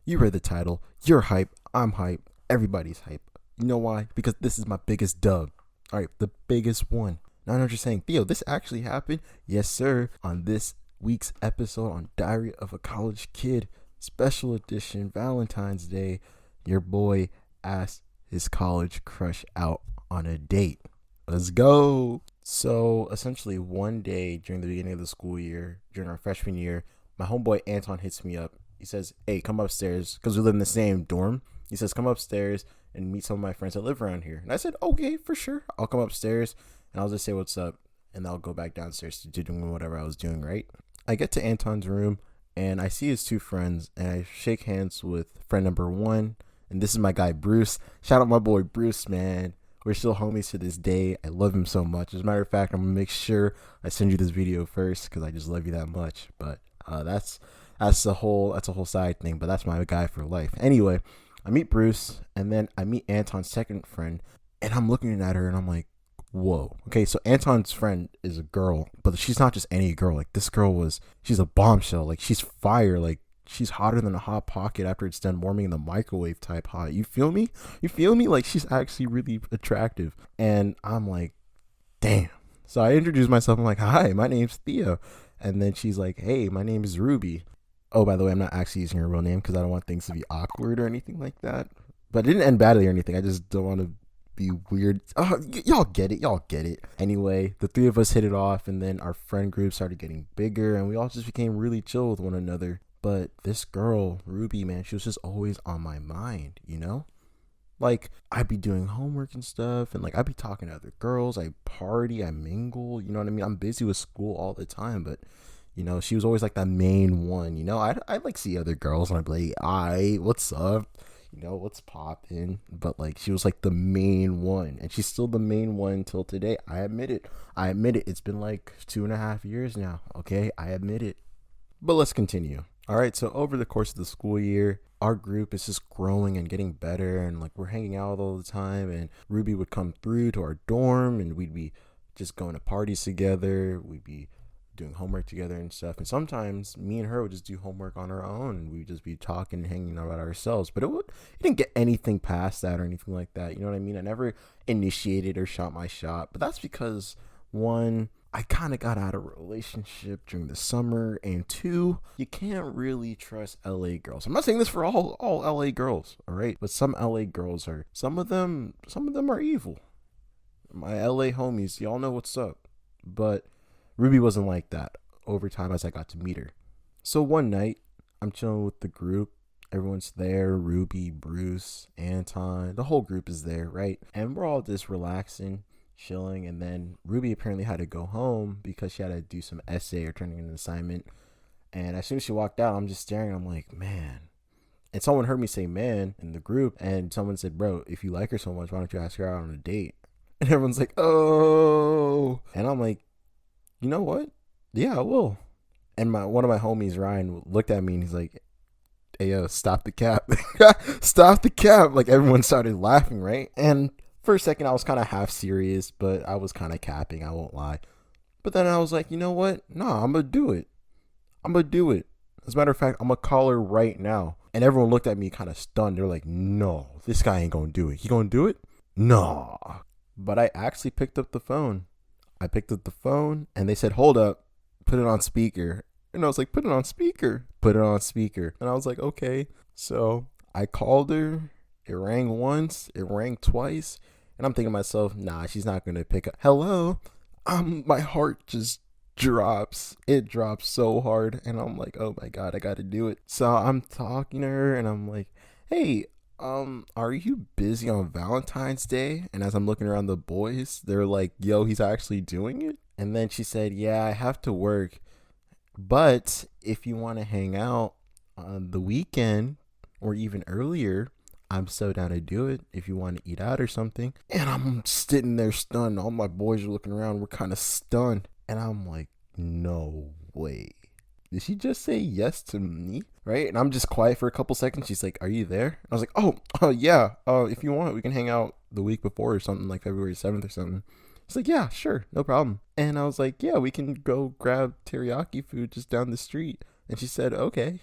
You read the title. You're hype. I'm hype. Everybody's hype. You know why? Because this is my biggest dub. All right, the biggest one. Now I know what you're saying, Theo, this actually happened. Yes, sir. On this week's episode on Diary of a College Kid, special edition Valentine's Day, your boy asked his college crush out on a date. Let's go. So essentially, one day during the beginning of the school year, during our freshman year, my homeboy Anton hits me up. He says, "Hey, come upstairs," because we live in the same dorm. He says, "Come upstairs and meet some of my friends that live around here." And I said, "Okay, for sure. I'll come upstairs and I'll just say what's up, and I'll go back downstairs to doing whatever I was doing." Right. I get to Anton's room and I see his two friends, and I shake hands with friend number one, and this is my guy Bruce. Shout out my boy Bruce, man. We're still homies to this day. I love him so much. As a matter of fact, I'm gonna make sure I send you this video first because I just love you that much. But that's a whole side thing. But that's my guy for life. Anyway, I meet Bruce, and then I meet Anton's second friend, and I'm looking at her, and I'm like, whoa. Okay, so Anton's friend is a girl, but she's not just any girl. Like, this girl she's a bombshell. Like, she's fire. Like, she's hotter than a hot pocket after it's done warming in the microwave type hot. You feel me? You feel me? Like, she's actually really attractive. And I'm like, damn. So I introduce myself. I'm like, "Hi, my name's Theo." And then she's like, "Hey, my name is Ruby." Oh, by the way, I'm not actually using her real name because I don't want things to be awkward or anything like that. But it didn't end badly or anything. I just don't want to be weird. Oh, y'all get it. Y'all get it. Anyway, the three of us hit it off, and then our friend group started getting bigger, and we all just became really chill with one another. But this girl, Ruby, man, she was just always on my mind, you know? Like, I'd be doing homework and stuff, and like I'd be talking to other girls. I party, I mingle, you know what I mean? I'm busy with school all the time, but she was always like that main one. I'd like see other girls and I'd be like, "Alright, what's up? What's poppin'?" But like, she was like the main one, and she's still the main one until today. I admit it. It's been like 2.5 years now. Okay, I admit it. But let's continue. All right, so over the course of the school year, our group is just growing and getting better, and like we're hanging out all the time. And Ruby would come through to our dorm, and we'd be just going to parties together. We'd be doing homework together and stuff. And sometimes me and her would just do homework on our own, and we'd just be talking and hanging out about ourselves. But it didn't get anything past that or anything like that. You know what I mean? I never initiated or shot my shot, but that's because, one, I kind of got out of a relationship during the summer, and two, you can't really trust LA girls. I'm not saying this for all LA girls, all right? But some LA girls are, some of them are evil. My LA homies, y'all know what's up. But Ruby wasn't like that over time as I got to meet her. So one night, I'm chilling with the group. Everyone's there. Ruby, Bruce, Anton, the whole group is there, right? And we're all just relaxing, chilling. And then Ruby apparently had to go home because she had to do some essay or turning in an assignment. And as soon as she walked out, I'm just staring. I'm like, man. And someone heard me say "man" in the group, and someone said, "Bro, if you like her so much, why don't you ask her out on a date?" And everyone's like, "Oh." And I'm like, you know what? Yeah, I will. And one of my homies, Ryan, looked at me and he's like, "Hey, yo, stop the cap." Stop the cap. Like, everyone started laughing, right? And for a second, I was kind of half serious, but I was kind of capping, I won't lie. But then I was like, you know what? Nah, I'm going to do it. I'm going to do it. As a matter of fact, I'm going to call her right now. And everyone looked at me kind of stunned. They're like, "No, this guy ain't going to do it. He going to do it?" No. But I actually picked up the phone. And they said, "Hold up, put it on speaker." And I was like, "Put it on speaker." Put it on speaker. And I was like, okay. So I called her. It rang once. It rang twice. And I'm thinking to myself, nah, she's not going to pick up. Hello? My heart just drops. It drops so hard. And I'm like, oh my God, I got to do it. So I'm talking to her and I'm like, "Hey, are you busy on Valentine's Day?" And as I'm looking around the boys, they're like, "Yo, he's actually doing it?" And then she said, "Yeah, I have to work. But if you want to hang out on the weekend or even earlier, I'm so down to do it if you want to eat out or something." And I'm sitting there stunned. All my boys are looking around. We're kind of stunned. And I'm like, no way. Did she just say yes to me? Right? And I'm just quiet for a couple seconds. She's like, "Are you there?" And I was like, oh yeah. If you want, we can hang out the week before or something, like February 7th or something. It's like, "Yeah, sure, no problem." And I was like, "Yeah, we can go grab teriyaki food just down the street." And she said, "Okay."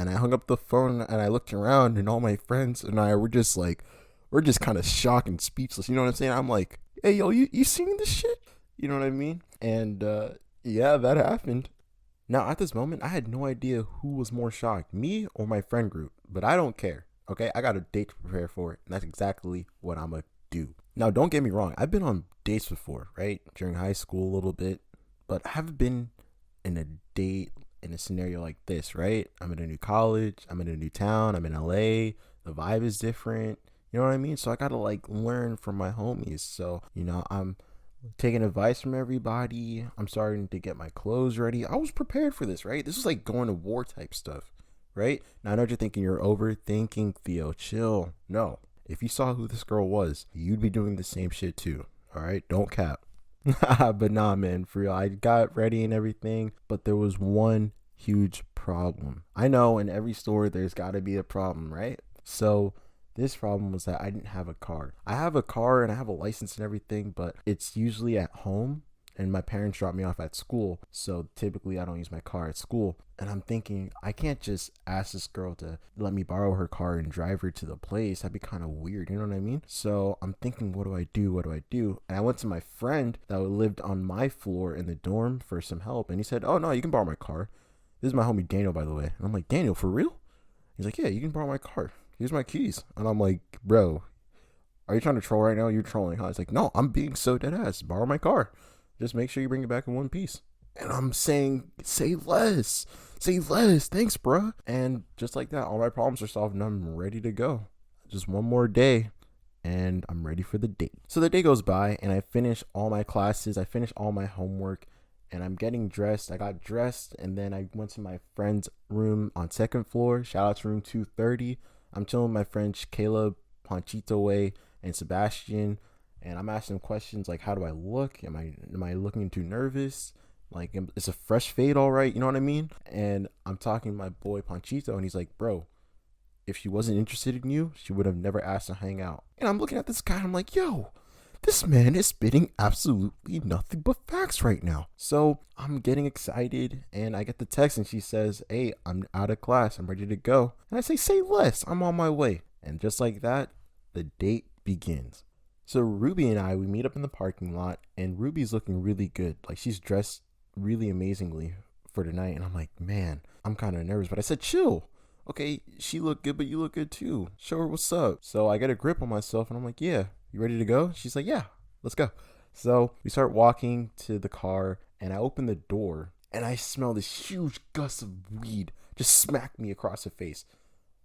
And I hung up the phone and I looked around and all my friends and I were just like, we're just kind of shocked and speechless. You know what I'm saying? I'm like, hey, yo, you seen this shit? You know what I mean? And yeah, that happened. Now, at this moment, I had no idea who was more shocked, me or my friend group. But I don't care. Okay? I got a date to prepare for it. And that's exactly what I'm going to do. Now, don't get me wrong. I've been on dates before, right? During high school a little bit. But I haven't been in a date in a scenario like this, right? I'm in a new college. I'm in a new town. I'm in LA. The vibe is different. You know what I mean? So I got to like learn from my homies. So, I'm taking advice from everybody. I'm starting to get my clothes ready. I was prepared for this, right? This is like going to war type stuff, right? Now I know what you're thinking. You're overthinking, Theo. Chill. No. If you saw who this girl was, you'd be doing the same shit too. All right? Don't cap. But nah, man, for real. I got ready and everything, but there was one huge problem. I know in every store there's got to be a problem, right? So this problem was that I didn't have a car. I have a car and I have a license and everything, but it's usually at home and my parents drop me off at school. So typically I don't use my car at school. And I'm thinking, I can't just ask this girl to let me borrow her car and drive her to the place. That'd be kind of weird. You know what I mean? So I'm thinking, what do I do? What do I do? And I went to my friend that lived on my floor in the dorm for some help. And he said, oh, no, you can borrow my car. This is my homie Daniel, by the way. And I'm like, Daniel, for real? He's like, yeah, you can borrow my car. Here's my keys. And I'm like, bro, are you trying to troll right now? You're trolling, huh? He's like, no, I'm being so dead ass. Borrow my car. Just make sure you bring it back in one piece. And I'm saying, say less. Say less. Thanks, bruh. And just like that, all my problems are solved and I'm ready to go. Just one more day and I'm ready for the date. So the day goes by and I finish all my classes. I finish all my homework and I'm getting dressed. I got dressed and then I went to my friend's room on second floor. Shout out to room 230. I'm chilling with my friends Caleb, Panchito Way, and Sebastian. And I'm asking them questions like, how do I look? Am I looking too nervous? Like, is a fresh fade all right? You know what I mean? And I'm talking to my boy Panchito, and he's like, bro, if she wasn't interested in you, she would have never asked to hang out. And I'm looking at this guy, and I'm like, yo, this man is spitting absolutely nothing but facts right now. So I'm getting excited, and I get the text, and she says, hey, I'm out of class. I'm ready to go. And I say less. I'm on my way. And just like that, the date begins. So Ruby and I, we meet up in the parking lot, and Ruby's looking really good. Like, she's dressed really amazingly for tonight. And I'm like, man, I'm kind of nervous. But I said, chill. Okay, she looked good, but you look good too. Show her what's up. So I get a grip on myself, and I'm like, yeah, you ready to go? She's like, yeah, let's go. So we start walking to the car, and I open the door, and I smell this huge gust of weed just smack me across the face.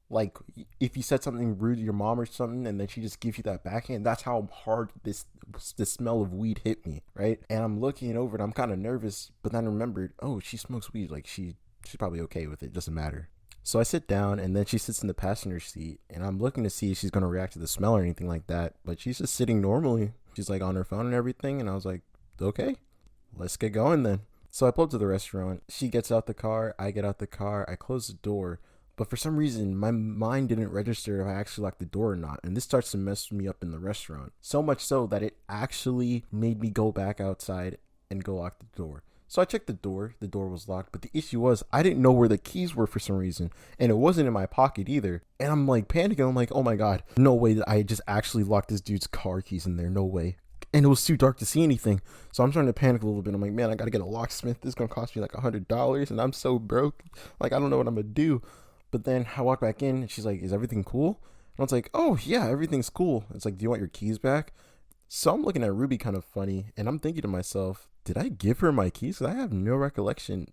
Like, if you said something rude to your mom or something and then she just gives you that backhand, that's how hard this smell of weed hit me, right? And I'm looking over and I'm kind of nervous, but then I remembered, oh, she smokes weed. Like, she's probably okay with it. Doesn't matter. So I sit down and then she sits in the passenger seat and I'm looking to see if she's going to react to the smell or anything like that. But she's just sitting normally. She's like on her phone and everything. And I was like, okay, let's get going then. So I pull up to the restaurant. She gets out the car. I get out the car. I close the door. But for some reason, my mind didn't register if I actually locked the door or not. And this starts to mess me up in the restaurant. So much so that it actually made me go back outside and go lock the door. So I checked the door. The door was locked. But the issue was I didn't know where the keys were for some reason. And it wasn't in my pocket either. And I'm like panicking. I'm like, oh my God. No way that I just actually locked this dude's car keys in there. No way. And it was too dark to see anything. So I'm starting to panic a little bit. I'm like, man, I got to get a locksmith. This is going to cost me like $100. And I'm so broke. Like, I don't know what I'm going to do. But then I walk back in and she's like, is everything cool? And I was like, oh yeah, everything's cool. It's like, do you want your keys back? So I'm looking at Ruby kind of funny and I'm thinking to myself, did I give her my keys? Because I have no recollection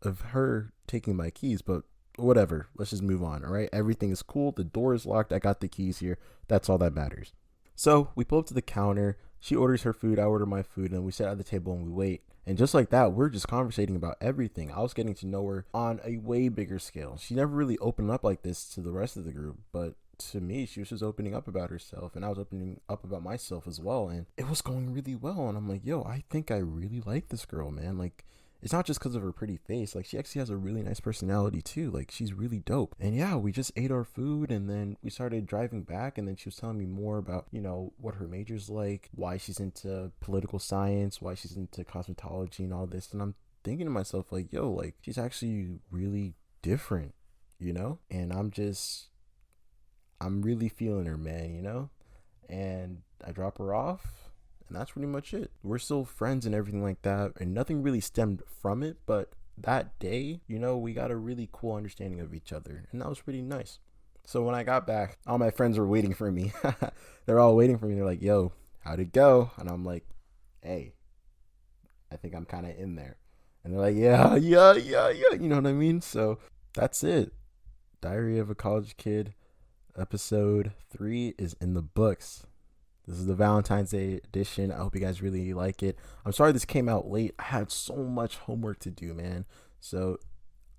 of her taking my keys, but whatever. Let's just move on. All right. Everything is cool. The door is locked. I got the keys here. That's all that matters. So we pull up to the counter. She orders her food. I order my food and we sit at the table and we wait. And just like that, we're just conversating about everything. I was getting to know her on a way bigger scale. She never really opened up like this to the rest of the group, but to me, she was just opening up about herself and I was opening up about myself as well. And it was going really well. And I'm like, yo, I think I really like this girl, man. Like, it's not just because of her pretty face. Like, she actually has a really nice personality too. Like, she's really dope. And yeah, we just ate our food and then we started driving back. And then she was telling me more about, you know, what her major's like, why she's into political science, why she's into cosmetology and all this. And I'm thinking to myself, like, yo, like, she's actually really different. you know? And I'm really feeling her, man, you know? And I drop her off, and that's pretty much it. We're still friends and everything like that, and nothing really stemmed from it, but that day, you know, we got a really cool understanding of each other, and that was pretty nice. So when I got back, all my friends were waiting for me. They're all waiting for me. They're like, yo, how'd it go? And I'm like, hey, I think I'm kind of in there. And they're like, yeah, yeah, yeah, yeah. You know what I mean? So that's it. Diary of a College Kid, episode 3 is in the books. This is the Valentine's Day edition. I hope you guys really like it. I'm sorry this came out late. I had so much homework to do, man. So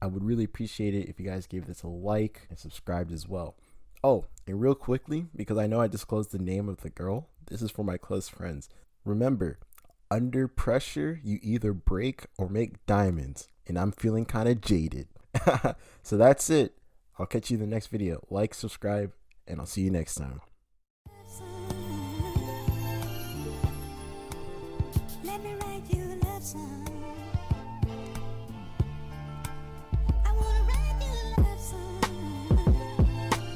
I would really appreciate it if you guys gave this a like and subscribed as well. Oh, and real quickly, because I know I disclosed the name of the girl, this is for my close friends. Remember, under pressure, you either break or make diamonds. And I'm feeling kind of jaded. So that's it. I'll catch you in the next video. Like, subscribe, and I'll see you next time. Let me write you a love song.